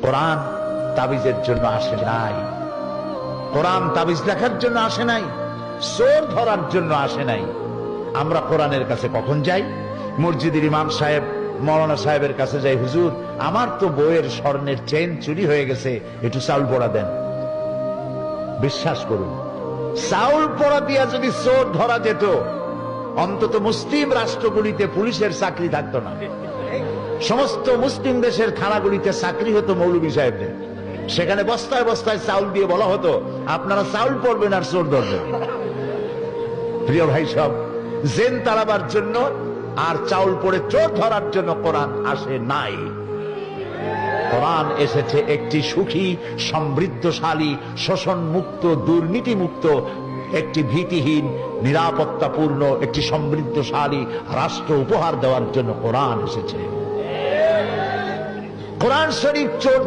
কোরআন তাবিজের জন্য আসে নাই, কোরআন তাবিজ দেখার জন্য আসে নাই, চোর ধরার জন্য আসে নাই। আমরা কোরআনের কাছে কখন যাই? মসজিদের ইমাম সাহেব মৌলানা সাহেবের কাছে যাই, হুজুর আমার তো বইয়ের স্বর্ণের চেন চুরি হয়ে গেছে, একটু চাউল পোড়া দেন। বিশ্বাস করুন, চাউল পোড়া দিয়া যদি চোর ধরা যেত, অন্তত মুসলিম রাষ্ট্রগুলিতে পুলিশের চাকরি থাকতো না। সমস্ত মুসলিম দেশের থানাগুলিতে চাকরি হতো মৌলভী সাহেবদের। সেখানে বস্তায় বস্তায় চাউল দিয়ে বলা হতো, আপনারা চাউল পড়বেন আর চোর ধরবেন। প্রিয় ভাই সব, জেন তাড়াবার জন্য আর চাউল পড়ে চোর ধরার জন্য কোরআন আসে নাই। কোরআন এসেছে একটি সুখী, সমৃদ্ধশালী, শোষণ মুক্ত, দুর্নীতি মুক্ত, একটি ভীতিহীন, নিরাপত্তাপূর্ণ, একটি সমৃদ্ধশালী রাষ্ট্র উপহার দেওয়ার জন্য কোরআন এসেছে। কোরআন শরীফ চোর